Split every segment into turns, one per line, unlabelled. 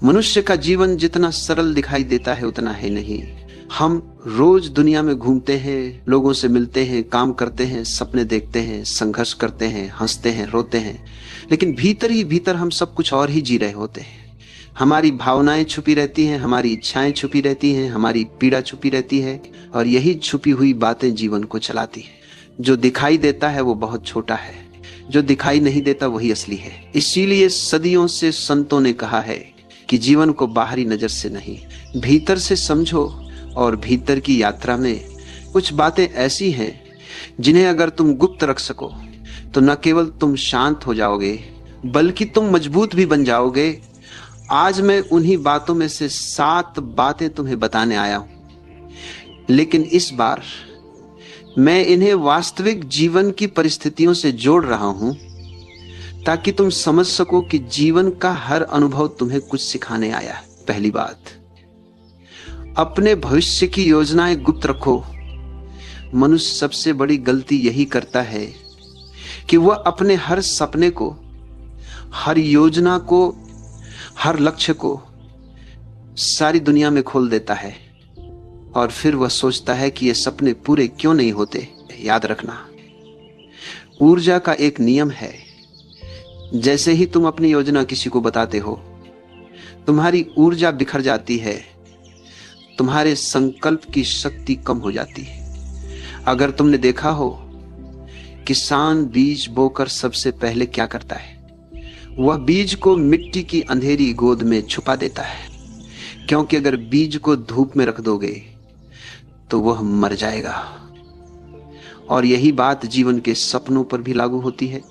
मनुष्य का जीवन जितना सरल दिखाई देता है उतना है नहीं। हम रोज दुनिया में घूमते हैं, लोगों से मिलते हैं, काम करते हैं, सपने देखते हैं, संघर्ष करते हैं, हंसते हैं, रोते हैं, लेकिन भीतर ही भीतर हम सब कुछ और ही जी रहे होते हैं। हमारी भावनाएं छुपी रहती हैं, हमारी इच्छाएं छुपी रहती हैं, हमारी पीड़ा छुपी रहती है, और यही छुपी हुई बातें जीवन को चलाती हैं। जो दिखाई देता है वो बहुत छोटा है, जो दिखाई नहीं देता वही असली है। इसीलिए सदियों से संतों ने कहा है कि जीवन को बाहरी नजर से नहीं, भीतर से समझो। और भीतर की यात्रा में कुछ बातें ऐसी हैं जिन्हें अगर तुम गुप्त रख सको तो न केवल तुम शांत हो जाओगे बल्कि तुम मजबूत भी बन जाओगे। आज मैं उन्हीं बातों में से 7 बातें तुम्हें बताने आया हूं, लेकिन इस बार मैं इन्हें वास्तविक जीवन की परिस्थितियों से जोड़ रहा हूं ताकि तुम समझ सको कि जीवन का हर अनुभव तुम्हें कुछ सिखाने आया है। पहली बात, अपने भविष्य की योजनाएं गुप्त रखो। मनुष्य सबसे बड़ी गलती यही करता है कि वह अपने हर सपने को, हर योजना को, हर लक्ष्य को सारी दुनिया में खोल देता है और फिर वह सोचता है कि ये सपने पूरे क्यों नहीं होते। याद रखना, ऊर्जा का एक नियम है, जैसे ही तुम अपनी योजना किसी को बताते हो तुम्हारी ऊर्जा बिखर जाती है, तुम्हारे संकल्प की शक्ति कम हो जाती है। अगर तुमने देखा हो, किसान बीज बोकर सबसे पहले क्या करता है? वह बीज को मिट्टी की अंधेरी गोद में छुपा देता है, क्योंकि अगर बीज को धूप में रख दोगे तो वह मर जाएगा। और यही बात जीवन के सपनों पर भी लागू होती है।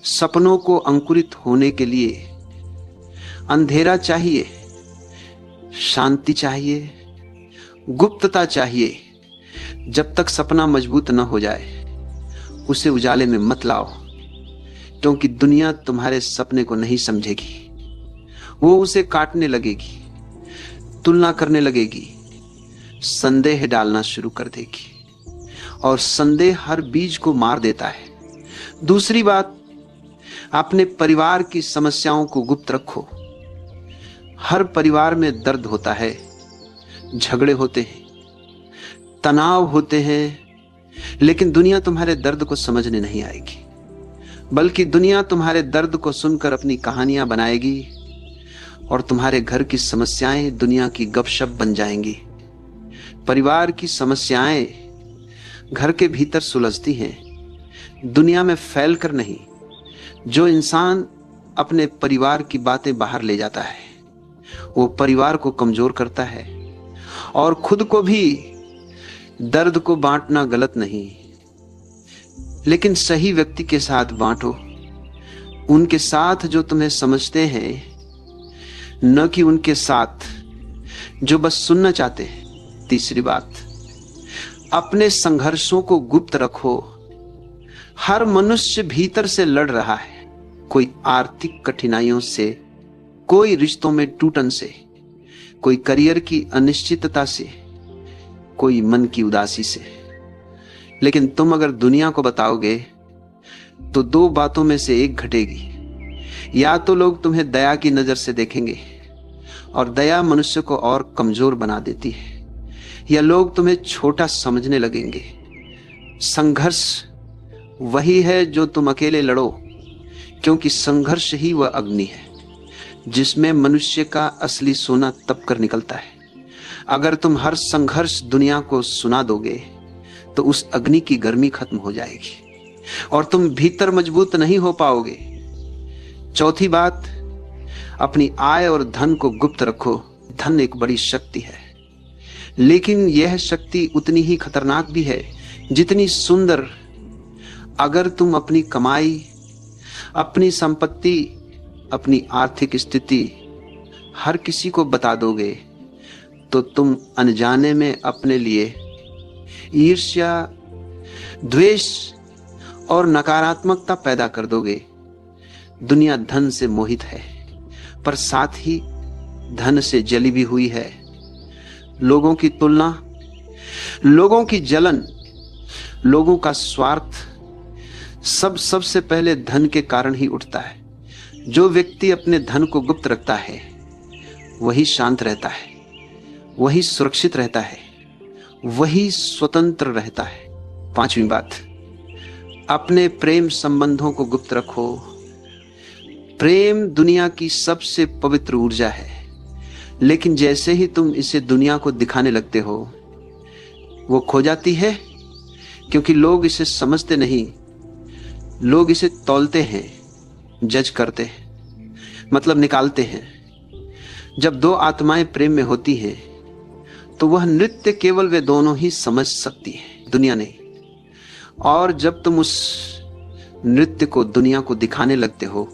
सपनों को अंकुरित होने के लिए अंधेरा चाहिए, शांति चाहिए, गुप्तता चाहिए। जब तक सपना मजबूत न हो जाए उसे उजाले में मत लाओ, क्योंकि दुनिया तुम्हारे सपने को नहीं समझेगी। वो उसे काटने लगेगी, तुलना करने लगेगी, संदेह डालना शुरू कर देगी, और संदेह हर बीज को मार देता है। दूसरी बात, अपने परिवार की समस्याओं को गुप्त रखो। हर परिवार में दर्द होता है, झगड़े होते हैं, तनाव होते हैं, लेकिन दुनिया तुम्हारे दर्द को समझने नहीं आएगी, बल्कि दुनिया तुम्हारे दर्द को सुनकर अपनी कहानियां बनाएगी और तुम्हारे घर की समस्याएं दुनिया की गपशप बन जाएंगी। परिवार की समस्याएं घर के भीतर सुलझती हैं, दुनिया में फैलकर नहीं। जो इंसान अपने परिवार की बातें बाहर ले जाता है वो परिवार को कमजोर करता है। और खुद को भी, दर्द को बांटना गलत नहीं, लेकिन सही व्यक्ति के साथ बांटो, उनके साथ जो तुम्हें समझते हैं, न कि उनके साथ जो बस सुनना चाहते हैं। तीसरी बात, अपने संघर्षों को गुप्त रखो। हर मनुष्य भीतर से लड़ रहा है, कोई आर्थिक कठिनाइयों से, कोई रिश्तों में टूटन से, कोई करियर की अनिश्चितता से, कोई मन की उदासी से। लेकिन तुम अगर दुनिया को बताओगे तो 2 बातों में से एक घटेगी। या तो लोग तुम्हें दया की नजर से देखेंगे और दया मनुष्य को और कमजोर बना देती है, या लोग तुम्हें छोटा समझने लगेंगे। संघर्ष वही है जो तुम अकेले लड़ो, क्योंकि संघर्ष ही वह अग्नि है जिसमें मनुष्य का असली सोना तप कर निकलता है। अगर तुम हर संघर्ष दुनिया को सुना दोगे तो उस अग्नि की गर्मी खत्म हो जाएगी और तुम भीतर मजबूत नहीं हो पाओगे। चौथी बात, अपनी आय और धन को गुप्त रखो। धन एक बड़ी शक्ति है, लेकिन यह शक्ति उतनी ही खतरनाक भी है जितनी सुंदर। अगर तुम अपनी कमाई, अपनी संपत्ति, अपनी आर्थिक स्थिति हर किसी को बता दोगे तो तुम अनजाने में अपने लिए ईर्ष्या, द्वेष और नकारात्मकता पैदा कर दोगे। दुनिया धन से मोहित है, पर साथ ही धन से जली भी हुई है। लोगों की तुलना, लोगों की जलन, लोगों का स्वार्थ सबसे पहले धन के कारण ही उठता है। जो व्यक्ति अपने धन को गुप्त रखता है वही शांत रहता है, वही सुरक्षित रहता है, वही स्वतंत्र रहता है। पांचवी बात, अपने प्रेम संबंधों को गुप्त रखो। प्रेम दुनिया की सबसे पवित्र ऊर्जा है, लेकिन जैसे ही तुम इसे दुनिया को दिखाने लगते हो, वो खो जाती है, क्योंकि लोग इसे समझते नहीं। लोग इसे तौलते हैं, जज करते हैं, मतलब निकालते हैं। जब दो आत्माएं प्रेम में होती हैं, तो वह नृत्य केवल वे दोनों ही समझ सकती हैं, दुनिया नहीं। और जब तुम उस नृत्य को दुनिया को दिखाने लगते हो,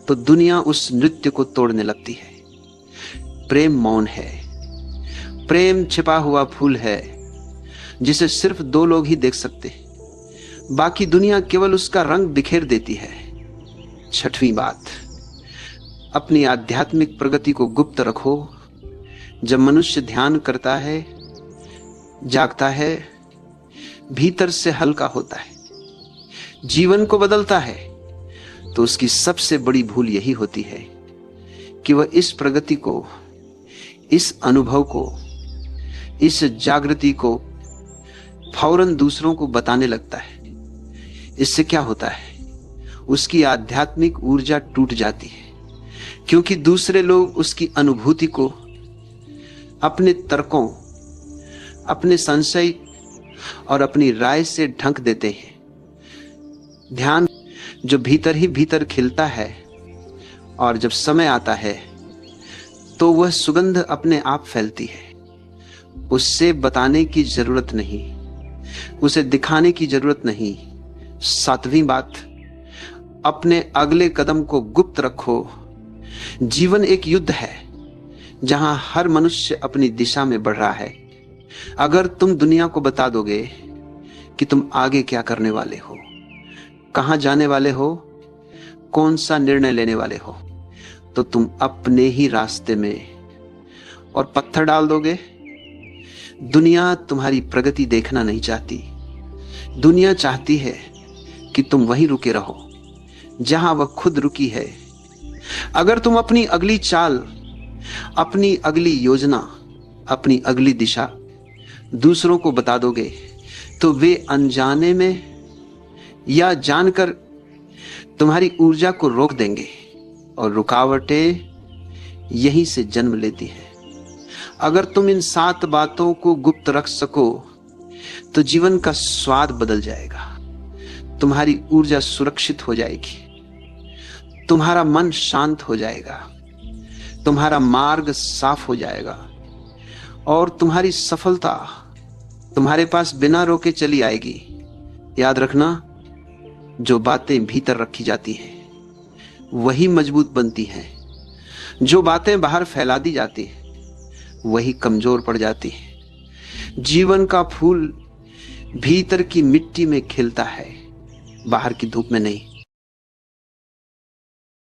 तो दुनिया उस नृत्य को तोड़ने लगती है। प्रेम मौन है, प्रेम छिपा हुआ फूल है, जिसे सिर्फ दो लोग ही देख सकते हैं, बाकी दुनिया केवल उसका रंग बिखेर देती है। छठवीं बात, अपनी आध्यात्मिक प्रगति को गुप्त रखो। जब मनुष्य ध्यान करता है, जागता है, भीतर से हल्का होता है, जीवन को बदलता है, तो उसकी सबसे बड़ी भूल यही होती है कि वह इस प्रगति को, इस अनुभव को, इस जागृति को फौरन दूसरों को बताने लगता है। इससे क्या होता है? उसकी आध्यात्मिक ऊर्जा टूट जाती है, क्योंकि दूसरे लोग उसकी अनुभूति को अपने तर्कों, अपने संशय और अपनी राय से ढक देते हैं। ध्यान जो भीतर ही भीतर खिलता है, और जब समय आता है तो वह सुगंध अपने आप फैलती है। उससे बताने की जरूरत नहीं, उसे दिखाने की जरूरत नहीं। सातवीं बात, अपने अगले कदम को गुप्त रखो। जीवन एक युद्ध है, जहां हर मनुष्य अपनी दिशा में बढ़ रहा है। अगर तुम दुनिया को बता दोगे कि तुम आगे क्या करने वाले हो, कहां जाने वाले हो, कौन सा निर्णय लेने वाले हो, तो तुम अपने ही रास्ते में और पत्थर डाल दोगे। दुनिया तुम्हारी प्रगति देखना नहीं चाहती। दुनिया चाहती है कि तुम वहीं रुके रहो जहां वह खुद रुकी है। अगर तुम अपनी अगली चाल, अपनी अगली योजना, अपनी अगली दिशा दूसरों को बता दोगे, तो वे अनजाने में या जानकर तुम्हारी ऊर्जा को रोक देंगे, और रुकावटें यहीं से जन्म लेती हैं। अगर तुम इन 7 बातों को गुप्त रख सको, तो जीवन का स्वाद बदल जाएगा। तुम्हारी ऊर्जा सुरक्षित हो जाएगी, तुम्हारा मन शांत हो जाएगा, तुम्हारा मार्ग साफ हो जाएगा, और तुम्हारी सफलता तुम्हारे पास बिना रोके चली आएगी। याद रखना, जो बातें भीतर रखी जाती हैं वही मजबूत बनती हैं। जो बातें बाहर फैला दी जाती हैं वही कमजोर पड़ जाती हैं। जीवन का फूल भीतर की मिट्टी में खिलता है, बाहर की धूप में नहीं।